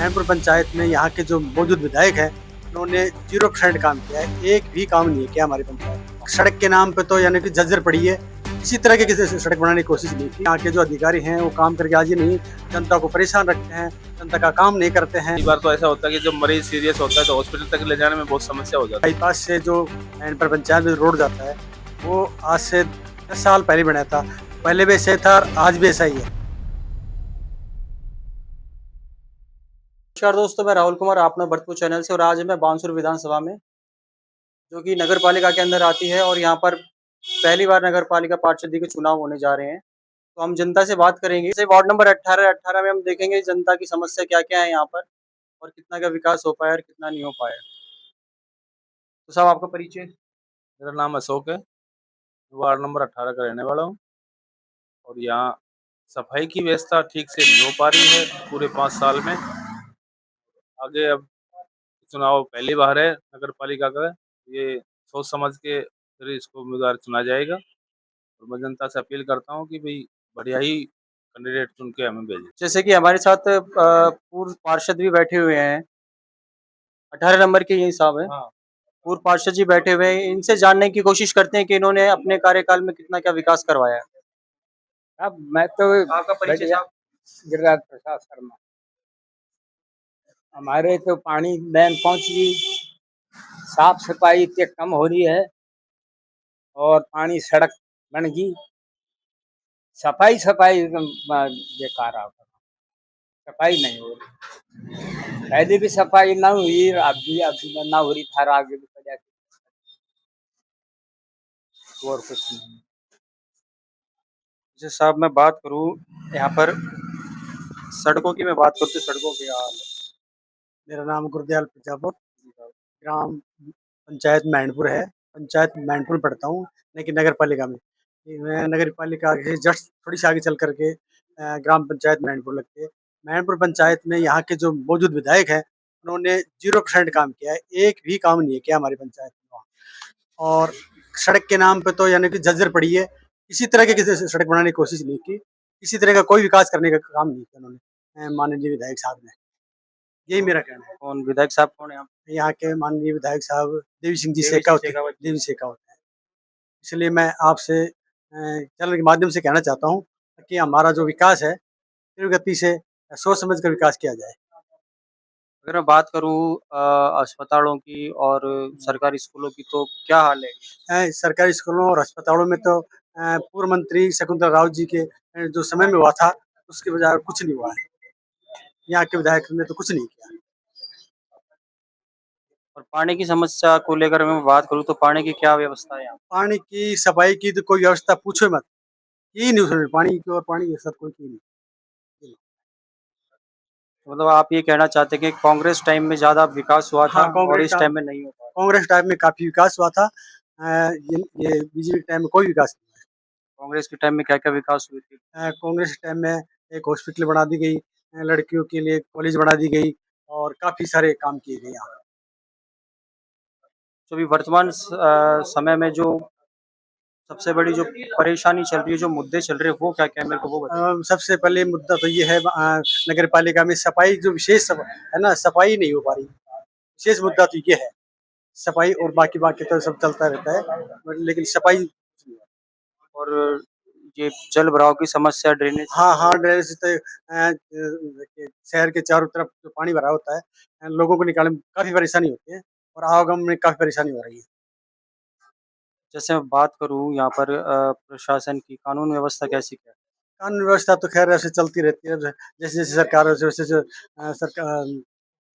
मैनपुर पंचायत में यहाँ के जो मौजूद विधायक हैं, उन्होंने 0% काम किया है। एक भी काम नहीं किया हमारी पंचायत। सड़क के नाम पे तो यानी कि जर्जर पड़ी है। किसी तरह की किसी से सड़क बनाने की कोशिश नहीं की। यहाँ के जो अधिकारी हैं वो काम करके आज ही नहीं, जनता को परेशान रखते हैं, जनता का काम नहीं करते हैं। कई बार तो ऐसा होता है कि जब मरीज सीरियस होता है तो हॉस्पिटल तक ले जाने में बहुत समस्या हो जाती है। बाईपास से जो मैनपुर पंचायत में रोड जाता है, वो आज से 10 साल पहले बना था। पहले भी ऐसे था और आज भी ऐसा ही है। नमस्कार दोस्तों, मैं राहुल कुमार अपना भरतपुर चैनल से। और आज मैं बानसूर विधानसभा में, जो कि नगर पालिका के अंदर आती है, और यहाँ पर पहली बार नगर पालिका पार्षद के चुनाव होने जा रहे हैं। तो हम जनता से बात करेंगे। जैसे वार्ड नंबर 18 में हम देखेंगे जनता की समस्या क्या क्या है यहाँ पर, और कितना का विकास हो पाया और कितना नहीं हो पाया। तो साहब, आपका परिचय। मेरा नाम अशोक है, वार्ड नंबर 18 का रहने वाला हूँ। और यहाँ सफाई की व्यवस्था ठीक से नहीं हो पा रही है पूरे 5 साल में। आगे अब चुनाव पहली बार है नगर पालिका का, ये सोच समझ के फिर इसको उम्मीदवार चुना जाएगा। और मैं जनता से अपील करता हूँ कि भाई बढ़िया ही कैंडिडेट चुन के हमें भेजें। जैसे कि हमारे साथ पूर्व पार्षद भी बैठे हुए हैं, 18 नंबर के यही साहब है। हाँ, पूर्व पार्षद जी बैठे हुए हैं, इनसे जानने की कोशिश करते हैं कि इन्होंने अपने कार्यकाल में कितना क्या विकास करवाया है। अब मैं तो आपका परिचय साहब। गिरिराज प्रसाद शर्मा। हमारे तो पानी लाइन पहुंच गई, साफ सफाई इतनी कम हो रही है, और पानी सड़क बन गई। सफाई सफाई एकदम बेकार आ गया। सफाई नहीं हो रही। पहले भी सफाई ना हुई, अभी ना हो रही, थार आगे भी पड़ा। और कुछ नहीं। जैसे साहब, मैं बात करूं यहाँ पर सड़कों की, मैं बात करती हूँ सड़कों की हाल। मेरा नाम गुरदयाल प्रजापत, ग्राम पंचायत मैनपुर है। पंचायत मैनपुर पढ़ता हूँ, लेकिन नगर पालिका में। मैं नगर पालिका के जस्ट थोड़ी सी आगे चल करके ग्राम पंचायत मैनपुर लगती है। मैनपुर पंचायत में यहाँ के जो मौजूद विधायक हैं, उन्होंने 0% काम किया है। एक भी काम नहीं किया हमारी पंचायत में। और सड़क के नाम पे तो यानी कि जर्जर पड़ी है। किसी तरह के किसी से सड़क बनाने की कोशिश नहीं की। किसी तरह का कोई विकास करने का काम नहीं किया उन्होंने, माननीय विधायक साहब ने। यही मेरा कहना है। कौन विधायक साहब कौन है? यहाँ के माननीय विधायक साहब देवी सिंह जी देवी सिंह शेखावत शेखावत जी। देवी शेखावत है। इसलिए मैं आपसे चैनल के माध्यम से कहना चाहता हूँ कि हमारा जो विकास है, तीव्र गति से सोच समझ कर विकास किया जाए। अगर मैं बात करूँ अस्पतालों की और सरकारी स्कूलों की, तो क्या हाल है? सरकारी स्कूलों और अस्पतालों में तो पूर्व मंत्री शकुंतला राव जी के जो समय में हुआ था, उसके बजाय कुछ नहीं हुआ है। यहाँ के विधायक ने तो कुछ नहीं किया। और पानी की समस्या को लेकर मैं बात करूँ, तो पानी की क्या व्यवस्था है यहाँ? पानी की सफाई की तो कोई व्यवस्था पूछो मत, की नहीं उसने। पानी की और पानी के साथ कोई की नहीं। मतलब आप ये कहना चाहते हैं कि कांग्रेस टाइम में ज्यादा विकास हुआ था, हाँ, और इस टाइम में नहीं हो पाया? कांग्रेस टाइम में काफी विकास हुआ था। ये बीजेपी टाइम में कोई विकास नहीं कांग्रेस के टाइम में क्या क्या विकास हुए थे? हुआ। कांग्रेस टाइम में एक हॉस्पिटल बना दी गई, लड़कियों के लिए कॉलेज बना दी गई, और काफी सारे काम किए गए यहाँ। तो अभी वर्तमान समय में जो सबसे बड़ी जो परेशानी चल रही है, जो मुद्दे चल रहे हैं, वो क्या क्या है, मेरे को वो बताइए। सबसे पहले मुद्दा तो ये है, नगर पालिका में सफाई जो विशेष है ना, सफाई नहीं हो पा रही। विशेष मुद्दा तो ये है सफाई, और बाकी बाकी तो सब चलता रहता है, लेकिन सफाई। और ये जल भराव की समस्या, ड्रेनेज। हाँ हाँ, ड्रेनेज तो शहर के चारों तरफ जो पानी भरा होता है, लोगों को निकालने में काफी परेशानी होती है, और आवागमन में काफी परेशानी हो रही है। जैसे मैं बात करूँ यहाँ पर प्रशासन की कानून व्यवस्था कैसी क्या है? कानून व्यवस्था तो खैर ऐसे चलती रहती है, जैसे जैसे सरकार वैसे वैसे सरकार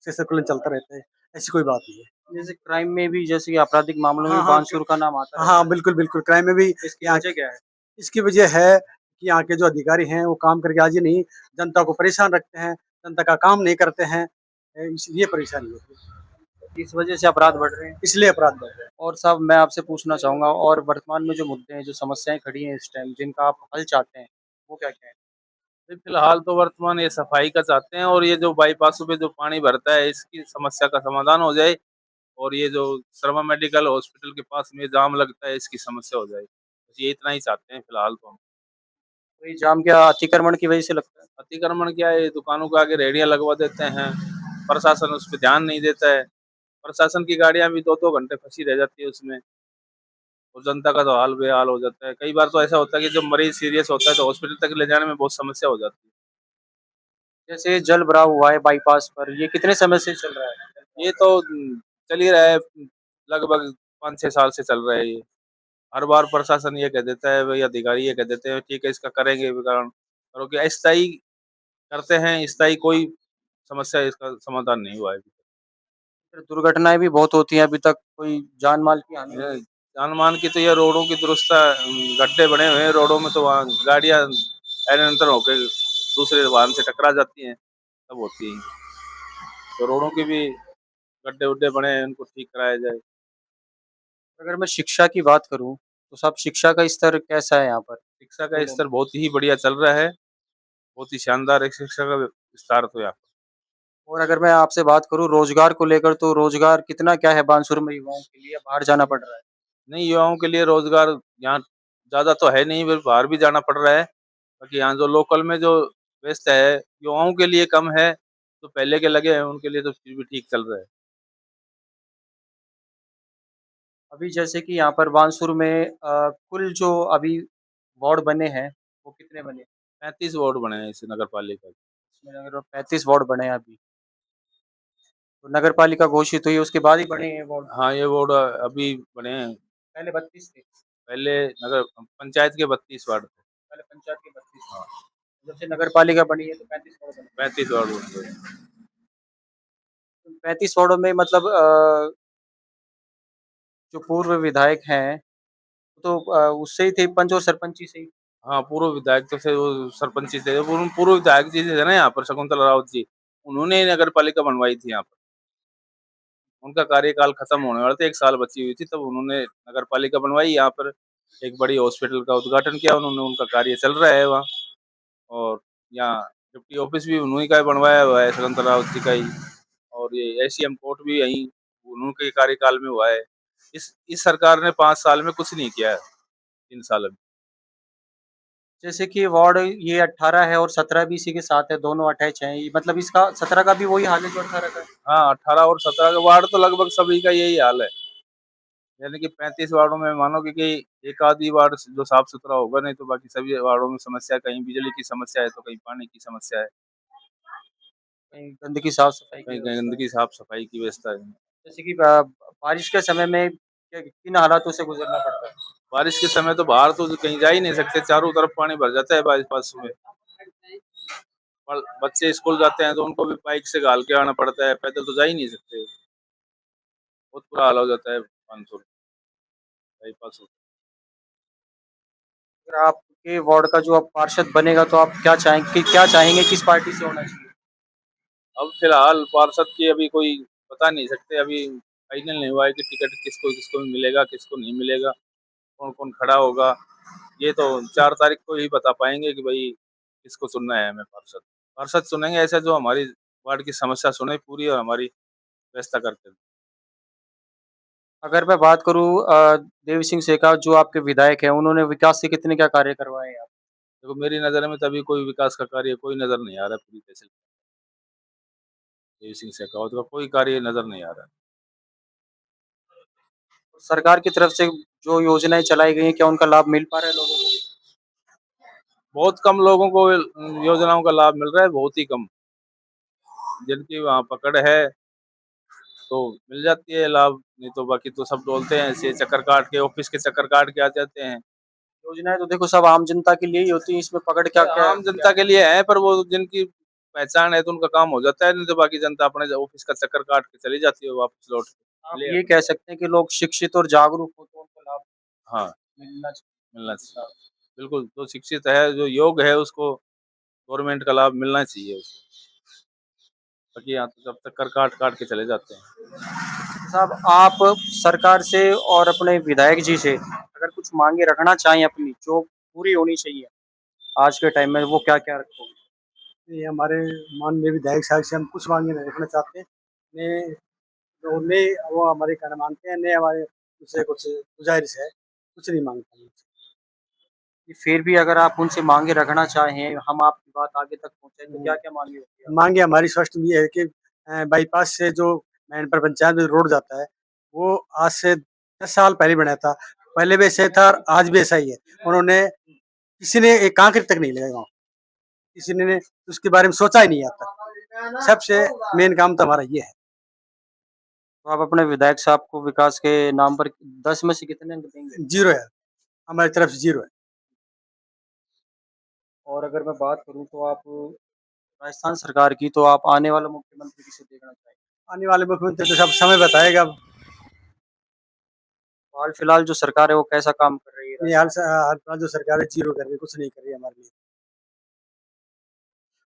से सर्कुलेशन चलता रहता है। ऐसी कोई बात नहीं है। जैसे क्राइम में भी, जैसे कि आपराधिक मामलों में हाँ भी हाँ, बानसूर का नाम आता है। हाँ बिल्कुल बिल्कुल, क्राइम में भी। इसकी यहाँ वजह क्या है? इसकी वजह है कि यहाँ के जो अधिकारी हैं वो काम करके आज ही नहीं, जनता को परेशान रखते हैं, जनता का काम नहीं करते हैं, इसलिए परेशानी होती है। इस वजह से अपराध बढ़ रहे हैं। इसलिए अपराध बढ़ रहे हैं। और साहब, मैं आपसे पूछना चाहूँगा, और वर्तमान में जो मुद्दे हैं, जो समस्याएँ खड़ी हैं इस टाइम, जिनका आप हल चाहते हैं, वो क्या-क्या है? फिलहाल तो वर्तमान ये सफाई का चाहते हैं, और ये जो बाईपासों पे जो पानी भरता है इसकी समस्या का समाधान हो जाए। और ये जो शर्मा मेडिकल हॉस्पिटल के पास में जाम लगता है, इसकी समस्या हो जाए। बस ये इतना ही चाहते हैं फिलहाल तो हम। तो ये जाम क्या अतिक्रमण की वजह से लगता है? अतिक्रमण क्या है, दुकानों के आगे रेहड़ियां लगवा देते हैं, प्रशासन उस पर ध्यान नहीं देता है। प्रशासन की गाड़ियां भी 2-2 घंटे फंसी रह जाती है उसमें, और जनता का तो हाल बेहाल हो जाता है। कई बार तो ऐसा होता है कि जब मरीज सीरियस होता है तो हॉस्पिटल तक ले जाने में बहुत समस्या हो जाती है। जैसे जल भराव हुआ है बाईपास पर, ये कितने समय से चल रहा है? ये तो चल ही रहा है, लगभग 5-6 साल से चल रहा है ये। हर बार प्रशासन ये कह देता है, भाई अधिकारी ये कह देते हैं ठीक है इसका करेंगे वितरण, करो कि अस्थायी करते हैं, स्थायी कोई समस्या इसका समाधान नहीं हुआ है। फिर दुर्घटनाएं भी बहुत होती हैं, अभी तक कोई जान माल की हानि ये नहीं। जान-मान की तो ये रोडों की दुरुस्ता, गड्ढे बने हुए हैं रोडों में, तो वहाँ गाड़ियाँ अनियंत्रण होके दूसरे वाहन से टकरा जाती हैं, तब होती हैं। तो रोडों के भी गड्ढे-वड्ढे बने हैं, उनको ठीक कराया जाए। अगर मैं शिक्षा की बात करूँ, तो साहब शिक्षा का स्तर कैसा है यहाँ पर? शिक्षा का स्कूलों में? स्तर बहुत ही बढ़िया चल रहा है, बहुत ही शानदार एक शिक्षा का विस्तार तो यहाँ। और अगर मैं आपसे बात करूँ रोजगार को लेकर, तो रोजगार कितना क्या है बानसूर में युवाओं के लिए, बाहर जाना पड़ रहा है? नहीं, युवाओं के लिए रोजगार यहाँ ज़्यादा तो है नहीं, फिर बाहर भी जाना पड़ रहा है। बाकी यहाँ जो लोकल में जो व्यवस्था है, युवाओं के लिए कम है, जो पहले के लगे हैं उनके लिए तो फिर भी ठीक चल रहा है। अभी जैसे कि यहाँ पर बानसूर में कुल जो अभी वार्ड बने हैं, वो कितने बने? 35 वार्ड बने हैं इस नगर पालिका के। इसमें अगर 35 वार्ड बने हैं अभी, तो नगर पालिका घोषित हुई है उसके बाद ही बने हैं वार्ड? हाँ, ये वार्ड अभी बने हैं। पहले 32 थे, पहले नगर पंचायत के 32 वार्ड थे। पहले पंचायत के 32 थे। जब से नगर पालिका बनी है तो 35 वार्ड बने। 35 वार्ड बन गए। 35 वार्डों में मतलब जो पूर्व विधायक हैं, तो उससे ही थे, पंच और सरपंची से ही। हाँ, पूर्व विधायक तो थे, वो सरपंच ही थे। पूर्व विधायक जी थे ना यहाँ पर, शकुंतला राउत जी, उन्होंने ही नगर पालिका बनवाई थी यहाँ पर। उनका कार्यकाल खत्म होने वाला था, 1 साल बची हुई थी, तब उन्होंने नगर पालिका बनवाई। यहाँ पर एक बड़ी हॉस्पिटल का उद्घाटन किया उन्होंने, उनका कार्य चल रहा है वहाँ। और यहाँ डिप्टी ऑफिस भी उन्हीं का बनवाया हुआ है, शकुंतला राउत जी का ही। और ये एसीएम कोर्ट भी यहीं उनके कार्यकाल में हुआ है। इस सरकार ने 5 साल में कुछ नहीं किया है, 3 साल में। जैसे कि वार्ड ये 18 है और 17 भी इसी के साथ है, दोनों अटैच हैं। ये मतलब इसका 17 का भी वही हाल है जो 18 का है? हाँ, 18 और 17 के वार्ड तो लगभग सभी का यही हाल है। यानी कि 35 वार्डों में मानो कि एक आधी वार्ड जो साफ-सुथरा होगा, नहीं तो बाकी सभी वार्डों में समस्या है। कहीं बिजली की समस्या है, तो कहीं पानी की समस्या है, कहीं गंदगी साफ-सफाई की कहीं व्यवस्था है। गंदगी साफ-सफाई की व्यवस्था है। जैसे कि बारिश के समय में किन हालातों से गुज़रना पड़ता है? बारिश के समय तो बाहर तो कहीं जा ही नहीं सकते, चारों तरफ पानी भर जाता है बाईपास में। और बच्चे स्कूल जाते हैं तो उनको भी बाइक से घाल के आना पड़ता है, पैदल तो जा ही नहीं सकते। बहुत बुरा हाल हो जाता है मानसून बाईपास। अगर आपके वार्ड का जो अब पार्षद बनेगा, तो आप क्या चाहेंगे किस पार्टी से होना चाहिए? अब फिलहाल पार्षद की अभी कोई बता नहीं सकते, अभी फाइनल नहीं हुआ है कि टिकट किसको किसको मिलेगा, किसको नहीं मिलेगा, कौन कौन खड़ा होगा। ये तो 4 तारीख को ही बता पाएंगे कि भाई किसको चुनना है हमें पार्षद। पार्षद चुनेंगे ऐसा जो हमारी वार्ड की समस्या सुने पूरी और हमारी व्यवस्था करके दे। अगर मैं बात करूँ देव सिंह सेका जो आपके विधायक हैं, उन्होंने विकास के कितने क्या कार्य करवाए हैं? देखो मेरी नज़र में तो अभी कोई विकास का कार्य कोई नज़र नहीं आ रहा है पूरी तहसील में। देव सिंह शेखावत का कोई कार्य नज़र नहीं आ रहा है। सरकार की तरफ से जो योजनाएँ चलाई गई हैं, क्या उनका लाभ मिल पा रहा है लोगों को? बहुत कम लोगों को योजनाओं का लाभ मिल रहा है, बहुत ही कम। जिनकी वहाँ पकड़ है तो मिल जाती है लाभ, नहीं तो बाकी तो सब डोलते हैं ऐसे चक्कर काट के, ऑफिस के चक्कर काट के आ जाते हैं। योजनाएँ तो देखो सब आम जनता के लिए ही होती हैं, इसमें पकड़ क्या-क्या आम जनता के लिए है, पर वो जिनकी पहचान है तो उनका काम हो जाता है, नहीं तो बाकी जनता अपने ऑफिस का चक्कर काट के चली जाती है वापस लौट आप के। ले ये कह सकते हैं कि लोग शिक्षित और जागरूक हो तो उनको लाभ हाँ, मिलना मिलना चाहिए। चाहिए। बिल्कुल, जो शिक्षित है, जो योग्य है उसको गवर्नमेंट का लाभ मिलना चाहिए उसको। बाकी यहाँ तो जब चक्कर काट-काट के चले जाते हैं। साहब आप सरकार से और अपने विधायक जी से अगर कुछ माँगे रखना चाहें अपनी, जो पूरी होनी चाहिए आज के टाइम में, वो क्या-क्या रखोगे? ये हमारे माननीय विधायक साहब से हम कुछ मांगे नहीं रखना चाहते। ने जो ने वो हमारे कहना मानते हैं, ने हमारे उनसे कुछ गुज़ारिश है, कुछ नहीं माँगते हैं। कि फिर भी अगर आप उनसे माँगे रखना चाहें, हम आपकी बात आगे तक पहुँचाएँ, तो क्या-क्या माँगे होगी? माँगे हमारी स्पष्ट ये है कि बाईपास से जो मैनपुर पंचायत में रोड जाता है, वो आज से 10 साल पहले बनाया था। पहले भी ऐसा ही था और आज भी ऐसा ही है। उन्होंने किसी ने एक कांकरी तक नहीं लगाई वहाँ। किसी ने उसके बारे में सोचा ही नहीं आज तक। सबसे मेन काम तो हमारा ये है। तो आप अपने विधायक साहब को विकास के नाम पर 10 में से कितने अंक देंगे? 0 है, हमारी तरफ से 0 है। और अगर मैं बात करूँ तो आप राजस्थान सरकार की, तो आप आने वाला मुख्यमंत्री किसे देखना चाहेंगे? आने वाले मुख्यमंत्री तो सब समय बताएगा अब। हाल फिलहाल जो सरकार है वो कैसा काम कर रही है? नहीं, हाल फिलहाल जो सरकार है 0 कर रही है, कुछ नहीं कर रही है हमारे लिए।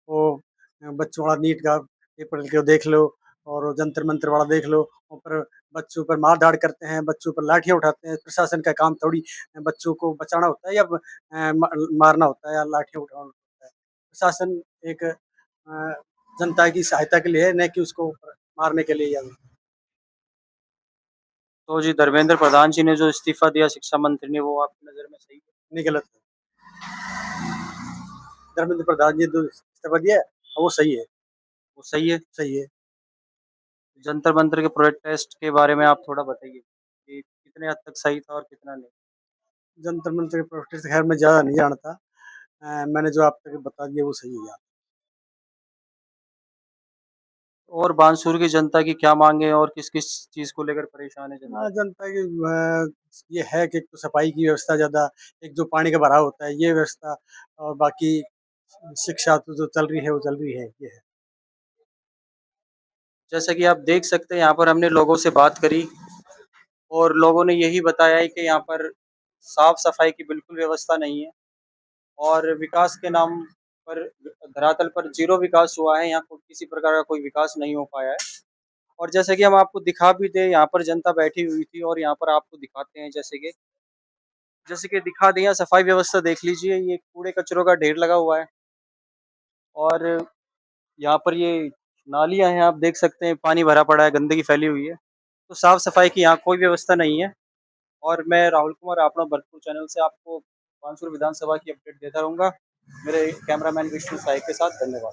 वो बच्चों वाला नीट का पेपर के देख लो और वो जंतर मंतर वाला देख लो। ऊपर बच्चों पर मार धाड़ करते हैं, बच्चों पर लाठियां उठाते हैं। प्रशासन का काम थोड़ी बच्चों को बचाना होता है या मारना होता है या लाठियां उठाना होता है। प्रशासन एक जनता की सहायता के लिए है, न कि उसको मारने के लिए। या तो जी धर्मेंद्र प्रधान जी ने जो इस्तीफा दिया शिक्षा मंत्री ने, वो आपकी नज़र में सही है? नहीं, गलत है। धर्मेंद्र प्रधान जी जो इस्तीफा दिया है वो सही है। वो सही है? सही है। जंतर मंतर के प्रोटेस्ट के बारे में आप थोड़ा बताइए कि कितने हद तक सही था और कितना नहीं? जंतर मंतर के प्रोटेस्ट खैर मैं ज़्यादा नहीं जानता। मैंने जो आप तक बता दिया वो सही है। और बानसूर की जनता की क्या मांगे और किस-किस चीज़ को लेकर परेशान है जनता? जनता की ये है कि एक तो सफाई की व्यवस्था ज़्यादा, एक जो पानी का भराव होता है ये व्यवस्था, और बाकी शिक्षा तो जो चल रही है वो चल रही है, ये है। जैसा कि आप देख सकते हैं यहाँ पर हमने लोगों से बात करी और लोगों ने यही बताया है कि यहाँ पर साफ-सफाई की बिल्कुल व्यवस्था नहीं है और विकास के नाम पर धरातल पर 0 विकास हुआ है, यहाँ को किसी प्रकार का कोई विकास नहीं हो पाया है। और जैसे कि हम आपको दिखा भी दें, यहाँ पर जनता बैठी हुई थी और यहाँ पर आपको दिखाते हैं जैसे कि दिखा दें, यहाँ सफाई व्यवस्था देख लीजिए, ये कूड़े-कचरों का ढेर लगा हुआ है और यहाँ पर ये नालियाँ हैं, आप देख सकते हैं पानी भरा पड़ा है, गंदगी फैली हुई है। तो साफ-सफाई की यहाँ कोई व्यवस्था नहीं है और मैं राहुल कुमार अपना भरतपुर चैनल से आपको बानसूर विधानसभा की अपडेट देता रहूँगा। मेरे कैमरामैन विष्णु साय के साथ, धन्यवाद।